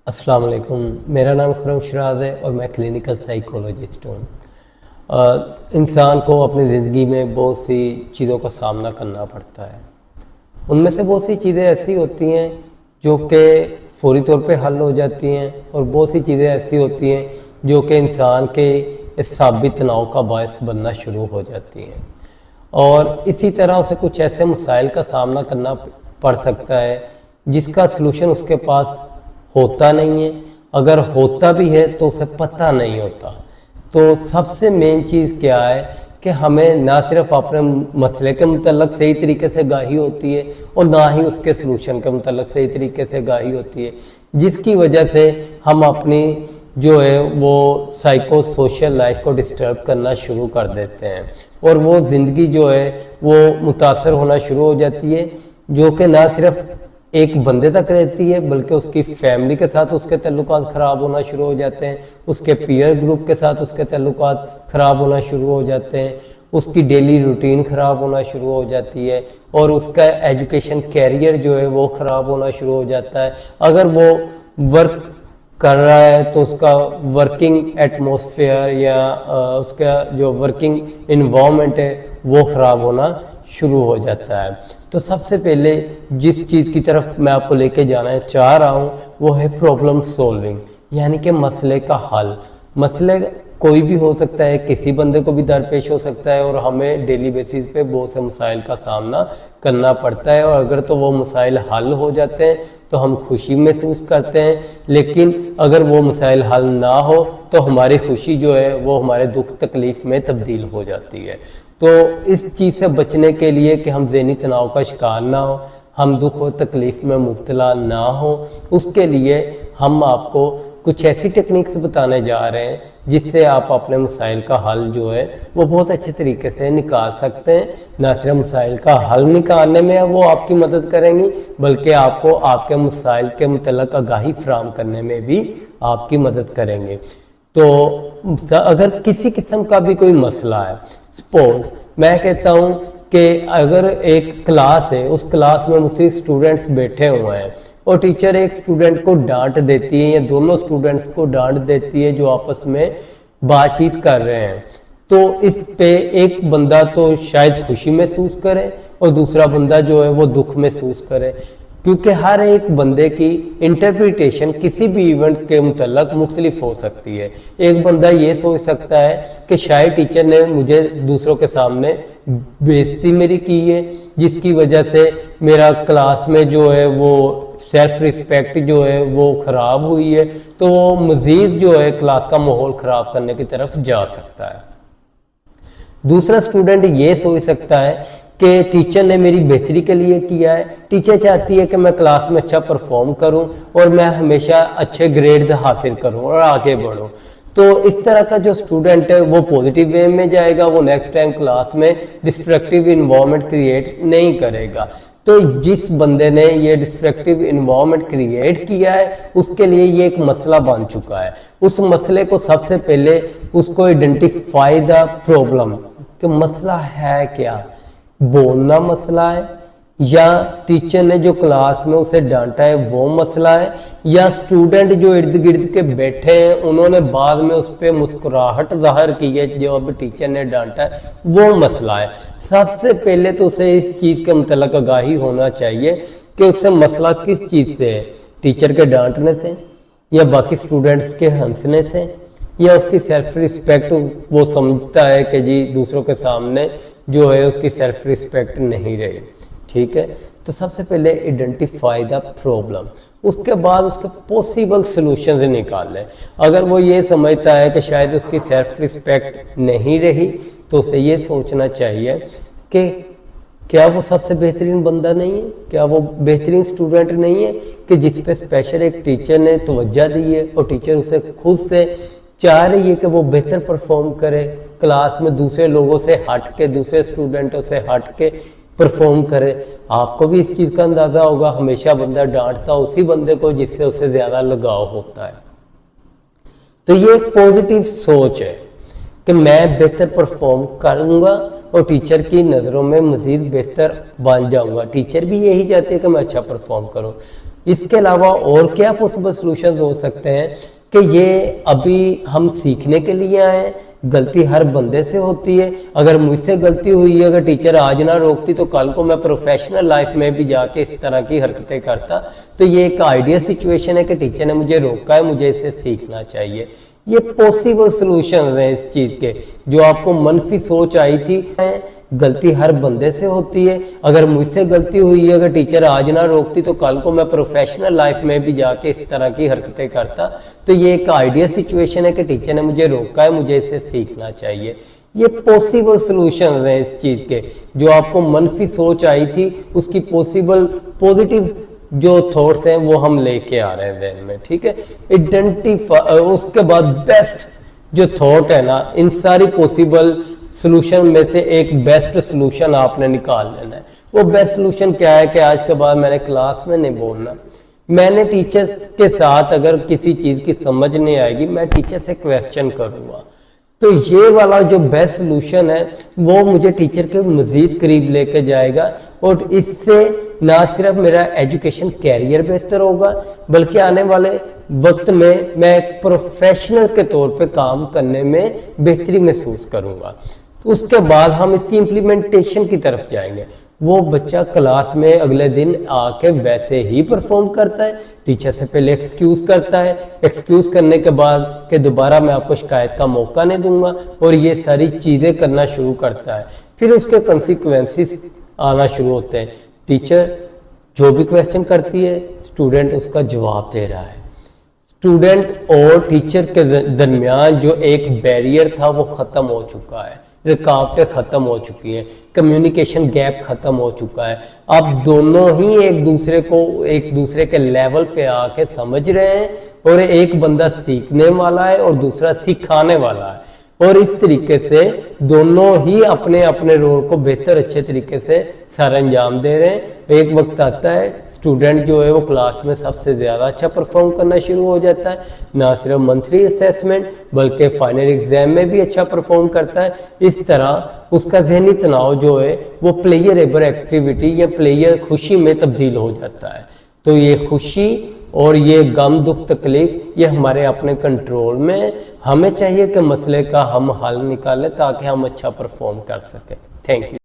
अस्सलाम वालेकुम। मेरा नाम खुरम शिराज है और मैं क्लिनिकल साइकोलॉजिस्ट हूँ। इंसान को अपनी ज़िंदगी में बहुत सी चीज़ों का सामना करना पड़ता है। उनमें से बहुत सी चीज़ें ऐसी होती हैं जो कि फौरी तौर पे हल हो जाती हैं और बहुत सी चीज़ें ऐसी होती हैं जो कि इंसान के असाबी तनाव का बायस बनना शुरू हो जाती हैं। और इसी तरह उसे कुछ ऐसे मसाइल का सामना करना पड़ सकता है जिसका सलूशन उसके पास होता नहीं है, अगर होता भी है तो उसे पता नहीं होता। तो सबसे मेन चीज़ क्या है कि हमें ना सिर्फ अपने मसले के मुतल्लक सही तरीके से आगाही होती है और ना ही उसके सलूशन के मुतल्लक सही तरीके से आगाही होती है, जिसकी वजह से हम अपनी जो है वो साइको सोशल लाइफ को डिस्टर्ब करना शुरू कर देते हैं और वो ज़िंदगी जो है वो मुतासर होना शुरू हो जाती है, जो कि ना सिर्फ एक बंदे तक रहती है बल्कि उसकी फैमिली के साथ उसके ताल्लुकात ख़राब होना शुरू हो जाते हैं, उसके पीयर ग्रुप के साथ उसके ताल्लुकात ख़राब होना शुरू हो जाते हैं, उसकी डेली रूटीन ख़राब होना शुरू हो जाती है और उसका एजुकेशन कैरियर जो है वो ख़राब होना शुरू हो जाता है। अगर वो वर्क कर रहा है तो उसका वर्किंग एटमॉस्फेयर या उसका जो वर्किंग इन्वायरमेंट है वो ख़राब होना शुरू हो जाता है। तो सबसे पहले जिस चीज़ की तरफ मैं आपको लेके जाना चाह रहा हूँ वो है प्रॉब्लम सॉल्विंग, यानी कि मसले का हल। मसले कोई भी हो सकता है, किसी बंदे को भी दरपेश हो सकता है और हमें डेली बेसिस पे बहुत से मसाइल का सामना करना पड़ता है और अगर तो वो मसाइल हल हो जाते हैं तो हम खुशी महसूस करते हैं, लेकिन अगर वो मसाइल हल ना हो तो हमारी खुशी जो है वो हमारे दुख तकलीफ़ में तब्दील हो जाती है। तो इस चीज़ से बचने के लिए कि हम ज़हनी तनाव का शिकार ना हो, हम दुख और तकलीफ़ में मुब्तला ना हो, उसके लिए हम आपको कुछ ऐसी टेक्निक्स बताने जा रहे हैं जिससे आप अपने मसाइल का हल जो है वो बहुत अच्छे तरीके से निकाल सकते हैं। ना सिर्फ मसाइल का हल निकालने में वो आपकी मदद करेंगी बल्कि आपको आपके मसाइल के मुतल्लिक़ आगाही फराहम करने में भी आपकी मदद करेंगे। तो अगर किसी किस्म का भी कोई मसला है, सपोज मैं कहता हूँ कि अगर एक क्लास है, उस क्लास में मुख्तलिफ स्टूडेंट्स बैठे हुए हैं और टीचर एक स्टूडेंट को डांट देती है या दोनों स्टूडेंट्स को डांट देती है जो आपस में बातचीत कर रहे हैं, तो इस पे एक बंदा तो शायद खुशी महसूस करे और दूसरा बंदा जो है वो दुख महसूस करे, क्योंकि हर एक बंदे की इंटरप्रिटेशन किसी भी इवेंट के मुतल्लक मुख्तलिफ हो सकती है। एक बंदा ये सोच सकता है कि शायद टीचर ने मुझे दूसरों के सामने बेइज्जती मेरी की है जिसकी वजह से मेरा क्लास में जो है वो सेल्फ रिस्पेक्ट जो है वो ख़राब हुई है, तो वो मज़ीद जो है क्लास का माहौल ख़राब करने की तरफ जा सकता है। दूसरा स्टूडेंट ये सोच सकता है कि टीचर ने मेरी बेहतरी के लिए किया है, टीचर चाहती है कि मैं क्लास में अच्छा परफॉर्म करूं और मैं हमेशा अच्छे ग्रेड हासिल करूं और आगे बढ़ूं। तो इस तरह का जो स्टूडेंट है वो पॉजिटिव वे में जाएगा, वो नेक्स्ट टाइम क्लास में डिस्ट्रक्टिव इन्वायरमेंट क्रिएट नहीं करेगा। तो जिस बंदे ने ये डिस्ट्रक्टिव इन्वायरमेंट क्रिएट किया है उसके लिए ये एक मसला बन चुका है। उस मसले को सबसे पहले उसको आइडेंटिफाई द प्रॉब्लम कि मसला है क्या, बोलना मसला है या टीचर ने जो क्लास में उसे डांटा है वो मसला है या स्टूडेंट जो इर्द गिर्द के बैठे हैं उन्होंने बाद में उस पर मुस्कुराहट जाहिर की है जो अब टीचर ने डांटा है वो मसला है। सबसे पहले तो उसे इस चीज़ के मुतल्लिक़ आगाही होना चाहिए कि उससे मसला किस चीज़ से है, टीचर के डांटने से या बाकी स्टूडेंट्स के हंसने से या उसकी सेल्फ रिस्पेक्ट वो समझता है कि जी दूसरों के सामने जो है उसकी सेल्फ रिस्पेक्ट नहीं रही। ठीक है, तो सबसे पहले आइडेंटिफाई द प्रॉब्लम, उसके बाद उसके पॉसिबल सॉल्यूशंस निकाल लें। अगर वो ये समझता है कि शायद उसकी सेल्फ रिस्पेक्ट नहीं रही तो उसे ये सोचना चाहिए कि क्या वो सबसे बेहतरीन बंदा नहीं है, क्या वो बेहतरीन स्टूडेंट नहीं है कि जिस पे स्पेशल एक टीचर ने तवज्जो दी है और टीचर उसे खुद से चाह रही है कि वो बेहतर परफॉर्म करे, क्लास में दूसरे लोगों से हट के, दूसरे स्टूडेंटों से हट के परफॉर्म करे। आपको भी इस चीज़ का अंदाज़ा होगा, हमेशा बंदा डांटता उसी बंदे को जिससे उसे ज़्यादा लगाव होता है। तो ये एक पॉजिटिव सोच है कि मैं बेहतर परफॉर्म करूँगा और टीचर की नज़रों में मज़ीद बेहतर बन जाऊँगा। टीचर भी यही चाहते हैं कि मैं अच्छा परफॉर्म करूँ। اس کے علاوہ اور کیا پاسبل سولوشن ہو سکتے ہیں کہ یہ ابھی ہم سیکھنے کے لیے آئے، غلطی ہر بندے سے ہوتی ہے، اگر مجھ سے غلطی ہوئی ہے، اگر ٹیچر آج نہ روکتی تو کل کو میں پروفیشنل لائف میں بھی جا کے اس طرح کی حرکتیں کرتا، تو یہ ایک آئیڈیل سچویشن ہے کہ ٹیچر نے مجھے روکا ہے، مجھے اسے سیکھنا چاہیے۔ یہ پاسبل سولوشنز ہیں اس چیز کے، جو آپ کو منفی سوچ آئی تھی، غلطی ہر بندے سے ہوتی ہے، اگر مجھ سے غلطی ہوئی ہے، اگر ٹیچر آج نہ روکتی تو کل کو میں پروفیشنل لائف میں بھی جا کے اس طرح کی حرکتیں کرتا، تو یہ ایک آئیڈیل سچویشن ہے کہ ٹیچر نے مجھے روکا ہے، مجھے اسے سیکھنا چاہیے۔ یہ پاسبل سولوشنز ہیں اس چیز کے، جو آپ کو منفی سوچ آئی تھی، اس کی پاسبل پوزیٹیو جو تھاٹس ہیں وہ ہم لے کے آ رہے ہیں ذہن میں، ٹھیک ہے۔ اس کے بعد بیسٹ جو تھاٹ ہے نا، ان ساری پاسبل سولوشن میں سے ایک بیسٹ سولوشن آپ نے نکال لینا ہے۔ وہ بیسٹ سولوشن کیا ہے کہ آج کے بعد میں نے کلاس میں نہیں بولنا، میں نے ٹیچر کے ساتھ اگر کسی چیز کی سمجھ نہیں آئے گی، میں ٹیچر سے کویسچن کروں گا۔ تو یہ والا جو بیسٹ سولوشن ہے وہ مجھے ٹیچر کے مزید قریب لے کے جائے گا، اور اس سے نہ صرف میرا ایجوکیشن کیریئر بہتر ہوگا، بلکہ آنے والے وقت میں ایک پروفیشنل کے طور پہ کام کرنے میں بہتری محسوس کروں گا۔ اس کے بعد ہم اس کی امپلیمنٹیشن کی طرف جائیں گے۔ وہ بچہ کلاس میں اگلے دن آ کے ویسے ہی پرفارم کرتا ہے، ٹیچر سے پہلے ایکسکیوز کرتا ہے، ایکسکیوز کرنے کے بعد کہ دوبارہ میں آپ کو شکایت کا موقع نہیں دوں گا، اور یہ ساری چیزیں کرنا شروع کرتا ہے۔ پھر اس کے کنسیکوینسز آنا شروع ہوتے ہیں۔ ٹیچر جو بھی کویسچن کرتی ہے، اسٹوڈنٹ اس کا جواب دے رہا ہے، اسٹوڈنٹ اور ٹیچر کے درمیان جو ایک بیریئر تھا وہ ختم ہو چکا ہے، رکاوٹیں ختم ہو چکی ہیں، کمیونیکیشن گیپ ختم ہو چکا ہے۔ اب دونوں ہی ایک دوسرے کے لیول پہ آ کے سمجھ رہے ہیں، اور ایک بندہ سیکھنے والا ہے اور دوسرا سکھانے والا ہے، اور اس طریقے سے دونوں ہی اپنے اپنے رول کو بہتر اچھے طریقے سے سر انجام دے رہے ہیں۔ ایک وقت آتا ہے اسٹوڈنٹ جو ہے وہ کلاس میں سب سے زیادہ اچھا پرفارم کرنا شروع ہو جاتا ہے، نہ صرف منتھلی اسیسمنٹ بلکہ فائنل ایگزام میں بھی اچھا پرفارم کرتا ہے۔ اس طرح اس کا ذہنی تناؤ جو ہے وہ پلیئریبل ایکٹیویٹی یا پلیئر خوشی میں تبدیل ہو جاتا ہے۔ تو یہ خوشی اور یہ غم، دکھ، تکلیف یہ ہمارے اپنے کنٹرول میں ہے۔ ہمیں چاہیے کہ مسئلے کا ہم حل نکالیں تاکہ ہم اچھا پرفارم کر سکیں۔ Thank you.